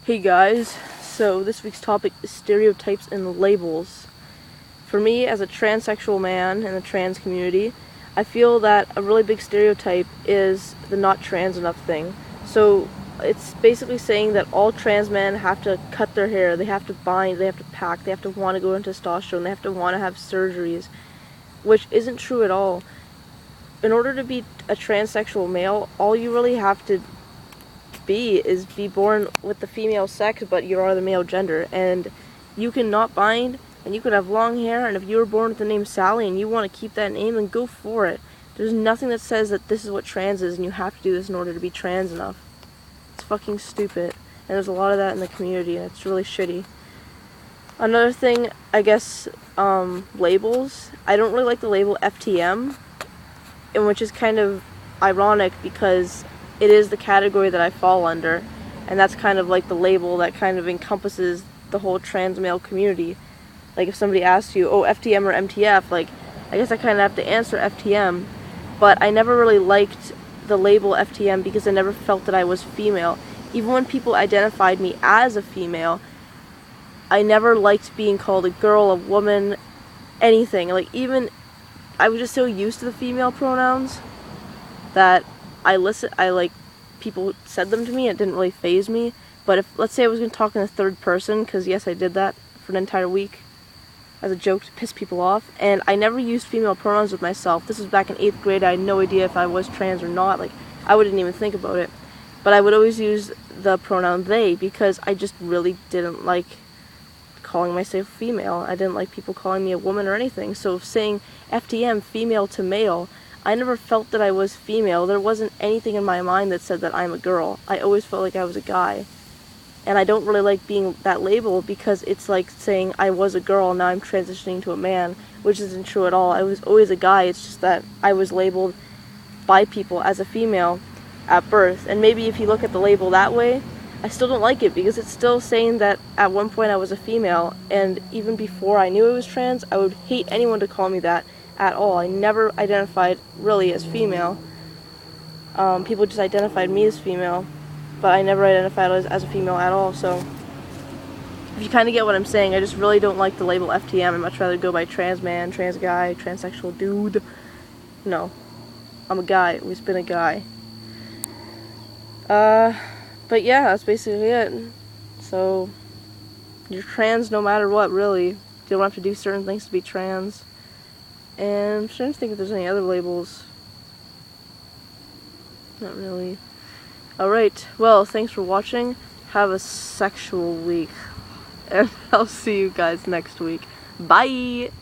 Hey guys, so this week's topic is stereotypes and labels. For me, as a transsexual man in the trans community, I feel that a really big stereotype is the not trans enough thing. So it's basically saying that all trans men have to cut their hair, they have to bind, they have to pack, they have to want to go into testosterone, they have to want to have surgeries, which isn't true at all. In order to be a transsexual male, all you really have to be born with the female sex, but you are the male gender, and you can not bind, and you could have long hair, and if you were born with the name Sally and you want to keep that name, then go for it. There's nothing that says that this is what trans is and you have to do this in order to be trans enough. It's fucking stupid, and there's a lot of that in the community, and it's really shitty. Another thing, I guess, labels. I don't really like the label FTM, and which is kind of ironic because it is the category that I fall under, and that's kind of like the label that kind of encompasses the whole trans male community. Like if somebody asks you, oh, FTM or MTF, like I guess I kind of have to answer FTM, but I never really liked the label FTM because I never felt that I was female. Even when people identified me as a female, I never liked being called a girl, a woman, anything. Like even, I was just so used to the female pronouns that people said them to me, it didn't really faze me. But if, let's say I was going to talk in the third person, because yes, I did that for an entire week as a joke to piss people off, and I never used female pronouns with myself. This was back in 8th grade, I had no idea if I was trans or not, like, I wouldn't even think about it. But I would always use the pronoun they, because I just really didn't like calling myself female. I didn't like people calling me a woman or anything, so saying FTM, female to male, I never felt that I was female. There wasn't anything in my mind that said that I'm a girl. I always felt like I was a guy. And I don't really like being that label because it's like saying I was a girl, now I'm transitioning to a man, which isn't true at all. I was always a guy, it's just that I was labeled by people as a female at birth. And maybe if you look at the label that way, I still don't like it because it's still saying that at one point I was a female, and even before I knew I was trans, I would hate anyone to call me that at all. I never identified really as female. People just identified me as female, but I never identified as a female at all. So if you kind of get what I'm saying, I just really don't like the label FTM. I'd much rather go by trans man, trans guy, transsexual dude. No, I'm a guy. Always been a guy. But yeah, that's basically it. So you're trans no matter what, really. You don't have to do certain things to be trans. And I'm trying to think if there's any other labels. Not really. Alright, well, thanks for watching. Have a sexual week. And I'll see you guys next week. Bye!